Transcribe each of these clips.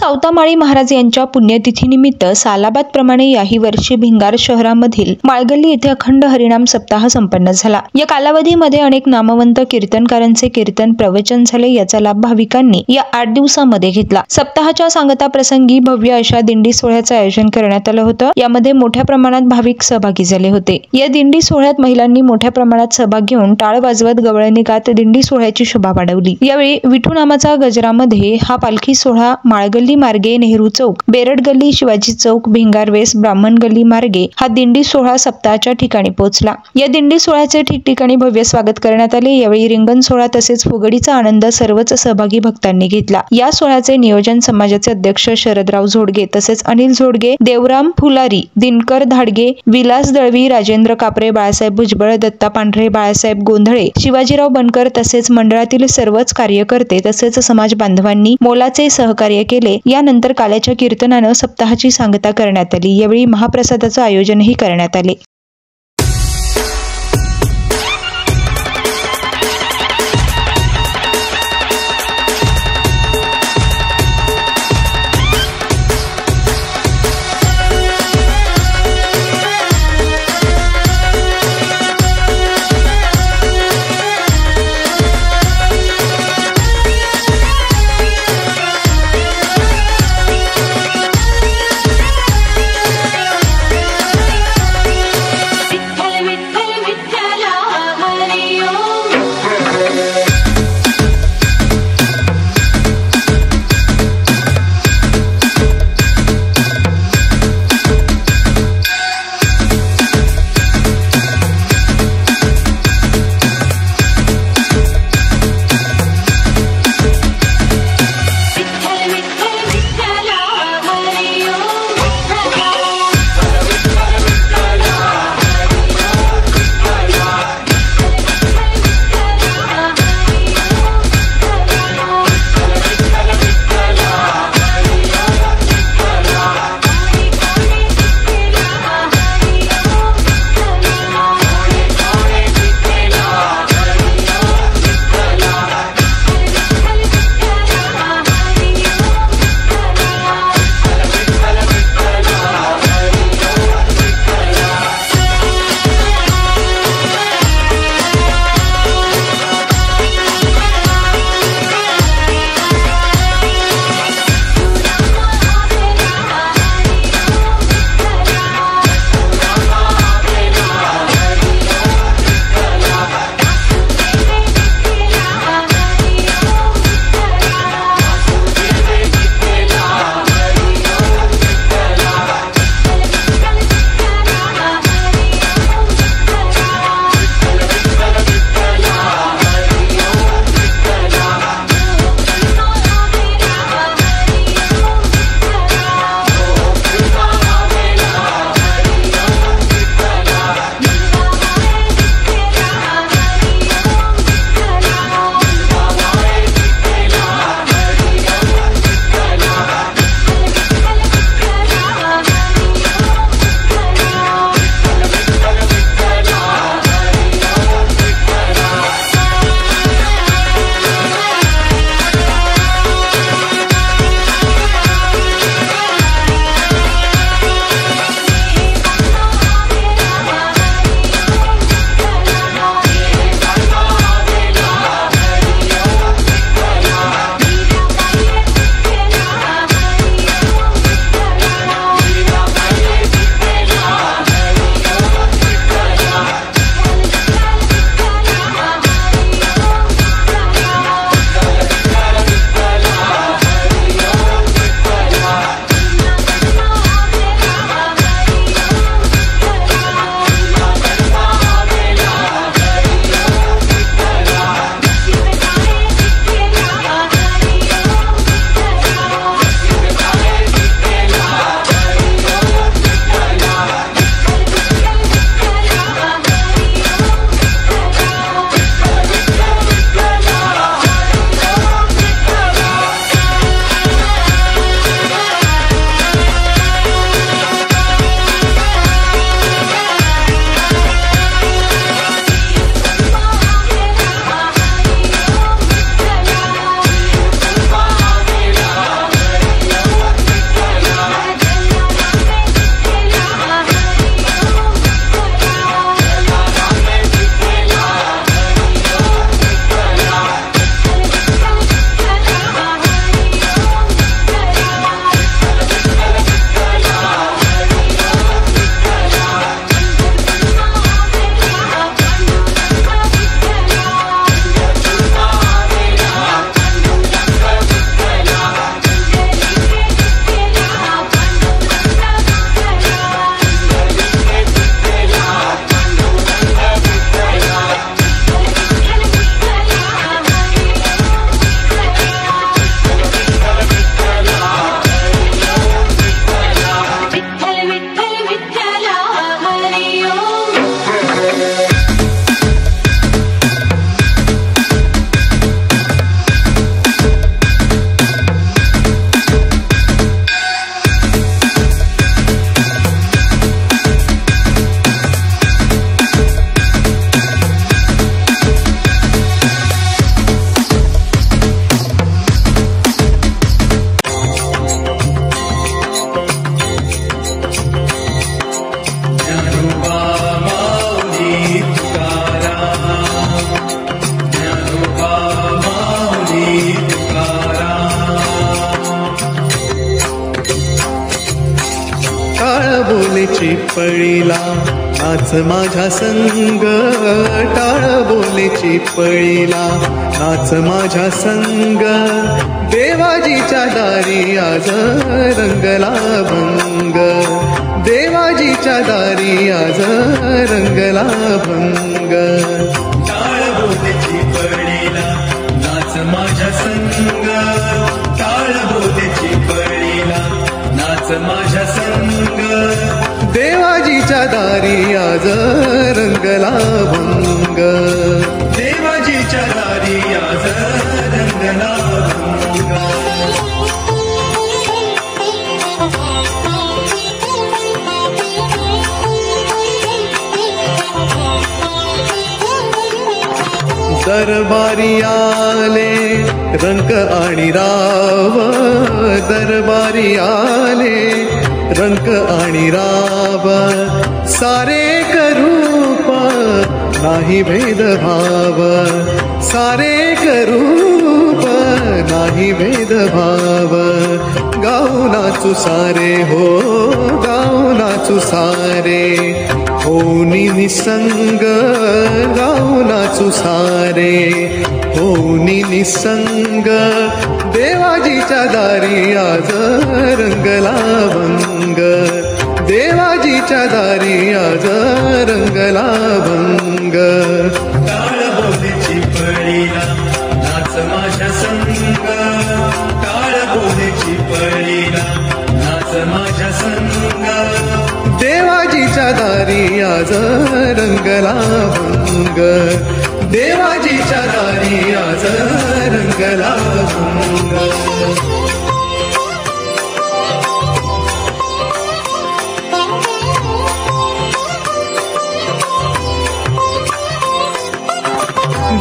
सावतामाळी महाराज यांच्या पुण्यतिथीनिमित्त सालाबाद प्रमाणे याही वर्षी भिंगार शहरामधील माळगल्ली येथे अखंड हरिनाम सप्ताह संपन्न झाला। या कालावधीमध्ये अनेक नामवंत कीर्तनकारांचे कीर्तन प्रवचन झाले, याचा लाभ भाविकांनी या 8 दिवसांमध्ये घेतला। सप्ताहाच्या सांगता प्रसंगी भव्य अशा दिंडी सोहळ्याचे आयोजन करण्यात आलं होतं। यामध्ये मोठ्या प्रमाणात भाविक सहभागी झाले होते। या दिंडी सोहळ्यात महिलांनी मोठ्या प्रमाणात सहभाग घेऊन टाळ वाजवत गवळणी गात दिंडी सोहळ्याची शोभा वाढवली। यावेळी विठू नामाचा गजरामध्ये हा पालखी सोहळा माळगल्ली मार्गे नेहरू चौक, बेरड गल्ली, शिवाजी चौक, भिंगार वेस, ब्राह्मण गल्ली मार्गे हा दिंडी सोहळा सप्ताहाच्या ठिकाणी पोहोचला। या दिंडी सोहळ्याचे ठिकठिकाणी भव्य स्वागत करण्यात आले। यावेळी रिंगण सोहळा तसेच फुगडीचा आनंद सर्वच सहभागी भक्तांनी घेतला। या सोहळ्याचे नियोजन समाजाचे अध्यक्ष शरदराव झोडगे तसेच अनिल झोडगे, देवराम फुलारी, दिनकर धाडगे, विलास दळवी, राजेंद्र कापरे, बाळासाहेब भुजबळ, दत्ता पांढरे, बाळासाहेब गोंधळे, शिवाजीराव बनकर तसेच मंडळातील सर्वच कार्यकर्ते तसेच समाज बांधवांनी मोलाचे सहकार्य केले। यानंतर काल्याच्या कीर्तनानं सप्ताहाची सांगता करण्यात आली। यावेळी महाप्रसादाचं आयोजनही करण्यात आले। बोलेची पळीला नाच माझ्या संग, टाळ बोलेची पळीला नाच माझ्या संग, देवाजीच्या दारी आज रंगला भंग, देवाजीच्या दारी आज रंगला भंग। टाळ बोलेची पळीला नाच माझ्या संग, टाळ बोलेची पळीला नाच माझ्या संग, देवाजीच्या दारी आज रंगला भंग, देवाजीच्या दारी आज रंगला भंग। दरबारी आले रंग आणि राव, दरबारी आले रंग आणि राव, सारे करूप नाही भेदभाव, सारे करूप नाही भेदभाव, गाऊ नाचू सारे हो, गाऊ नाचू सारे होनी निसंग, गाऊ नाचू सारे होनी निसंग, देवाजीच्या दारी आज रंगला भंग, देवाजीच्या दारी आज रंगला भंग। टाळ बोलेची पळीला नाच माझ्या संग, टाळ बोलेची पळीला नाच माझ्या संग, देवाजीच्या दारी आज रंगला भंग, देवाजीच्या दारी आज रंगला भंग।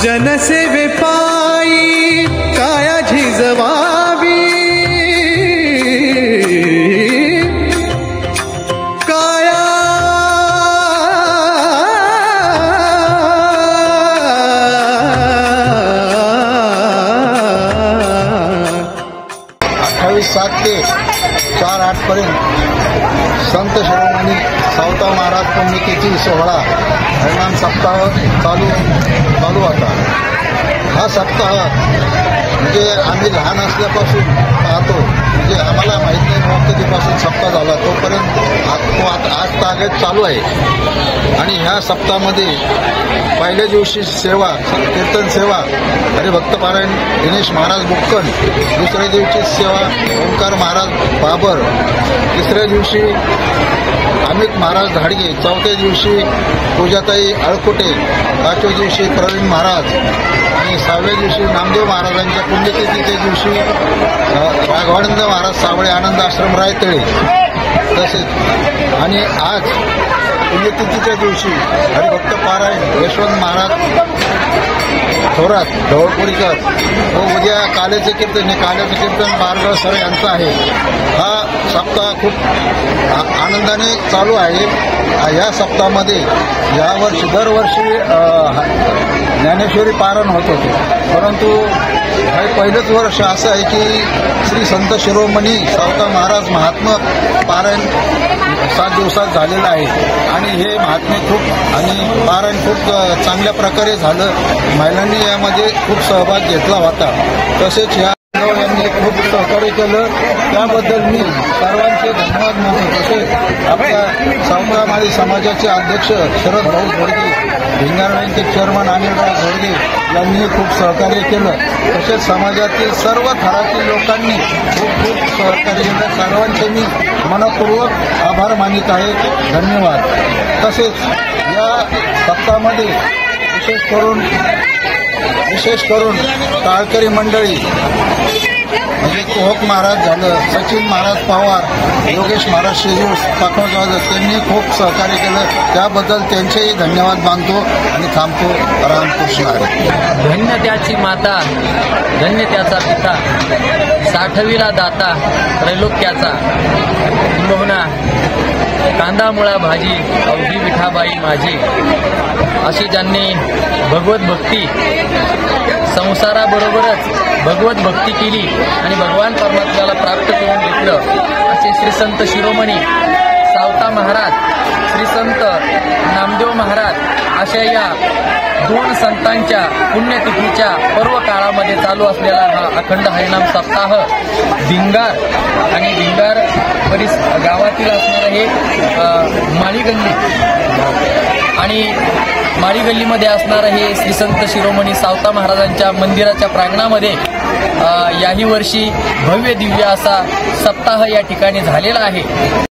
जनसेवे पायी काया झिजवावी, काया ते 4/8 पर्यंत संत शिरोमणी सावता महाराज पुण्यतिथी सोहळा हरिनाम सप्ताह चालू होता। हा सप्ताह म्हणजे आम्ही लहान असल्यापासून पाहतो, म्हणजे आम्हाला माहीत नाही मग कधीपासून सप्ताह झाला तोपर्यंत आज तागत चालू आहे। आणि ह्या सप्ताहामध्ये पहिल्या दिवशी सेवा कीर्तन सेवा हरिभक्त पारायण दिनेश महाराज बुक्कन, दुसऱ्या दिवशी सेवा ओंकार महाराज बाबर, तिसऱ्या दिवशी अमित महाराज धाडगे, चौथ्या दिवशी पूजाताई अळकुटे, पाचव्या दिवशी प्रवीण महाराज आणि 6व्या दिवशी नामदेव महाराजांच्या पुण्यतिथीच्या दिवशी राघवानंद महाराज सावळे आनंद आश्रम रायतळे। तसेच आणि आज पुण्यतिथीच्या दिवशी हरिभक्त पारायण यशवंत महाराज थोरात ढवळपुरीकर व उद्या काल्याचे कीर्तन, हे काल्याचे कीर्तन बारगाव सर यांचं आहे। हा सप्ताह खूप आनंदाने चालू आहे। या सप्ताहामध्ये यावर्षी दरवर्षी ज्ञानेश्वरी पारायण होत होते, परंतु हे पहिलंच वर्ष असं आहे की श्री संत शिरोमणी सावता महाराज महात्मा पारायण 7 दिवसात झालेलं आहे आणि हे महात्म्य खूप आणि पारायण खूप चांगल्या प्रकारे झालं। महिलांनी यामध्ये खूप सहभाग घेतला होता। तसेच या यांनी खूप सहकार्य केलं, त्याबद्दल मी सर्वांचे धन्यवाद मानतो। तसेच आपल्या सावता माळी समाजाचे अध्यक्ष शरद भाऊ घोडगे, भिंगार बँकेचे चेअरमन अनिलराव घोडगे यांनी खूप सहकार्य केलं। तसेच समाजातील सर्व थरातील लोकांनी खूप सहकार्य केलं। सर्वांचे मी मनपूर्वक आभार मानित आहे, धन्यवाद। तसेच या सप्ताहामध्ये विशेष करून टाळकरी मंडळी म्हणजे कोहक महाराज झालं, सचिन महाराज पवार, योगेश महाराज शेजूर, पाखवजावळ त्यांनी खूप सहकार्य केलं, त्याबद्दल त्यांचेही धन्यवाद मानतो आणि थांबतो। रामकृष्ण हरी। धन्य त्याची माता, धन्य त्याचा पिता, 60वीला दाता त्रैलोक्याचा, मोहना कांदा मुळा भाजी अवघी विठाबाई माझी, अशी ज्यांनी भगवत भक्ती संसाराबरोबरच भगवत भक्ती केली आणि भगवान परमात्म्याला प्राप्त करून घेतलं, असे श्री संत शिरोमणी सावता महाराज, श्री संत नामदेव महाराज अशा या 2 संतांच्या पुण्यतिथीच्या पर्व काळामध्ये चालू असलेला हा अखंड हरिनाम सप्ताह भिंगार आणि भिंगार गावातील असणारं हे माळीगल्ली आणि माळीगल्लीमध्ये असणारं हे श्री संत शिरोमणी सावता महाराजांच्या मंदिराच्या प्रांगणामध्ये याही वर्षी भव्य दिव्य असा सप्ताह या ठिकाणी झालेला आहे.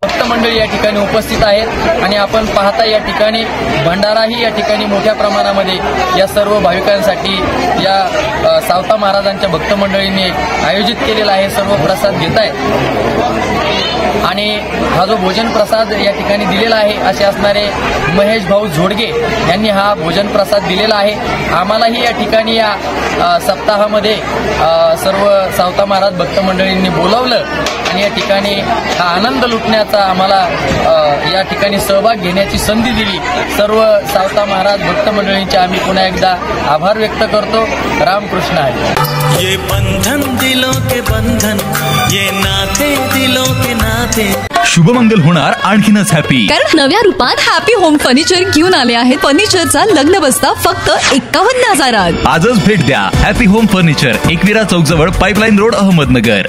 भक्त मंडळी या ठिकाणी उपस्थित आहेत आणि आपण पाहता या ठिकाणी भंडाराही या ठिकाणी मोठ्या प्रमाणामध्ये या सर्व भाविकांसाठी या सावता महाराजांच्या भक्त मंडळींनी आयोजित केलेला आहे. सर्व प्रसाद घेत आहेत आणि हा जो भोजन प्रसाद या ठिकाणी दिलेला आहे असे असणारे महेश भाऊ झोडगे यांनी हा भोजन प्रसाद दिलेला आहे. आम्हालाही या ठिकाणी या सप्ताहामध्ये सर्व सावता महाराज भक्त मंडळींनी बोलावलं आणि या ठिकाणी हा आनंद लुटण्याचा आम्हाला या ठिकाणी सहभाग घेण्याची संधी दिली. सर्व सावता महाराज भक्त मंडळींचे आम्ही पुन्हा एकदा आभार व्यक्त करतो. रामकृष्ण आहे. ये बंधन दिलों के बंधन, ये नाते दिलों के नाते. शुभमंगल होणार आणखीनच हॅपी, कारण नव्या रूपात हॅपी होम फर्निचर घेऊन आले आहेत. फर्निचरचा लग्न बस्ता फक्त 51,000. आजच भेट द्या हॅपी होम फर्निचर, एकविरा चौक जवळ, पाईपलाईन रोड, अहमदनगर.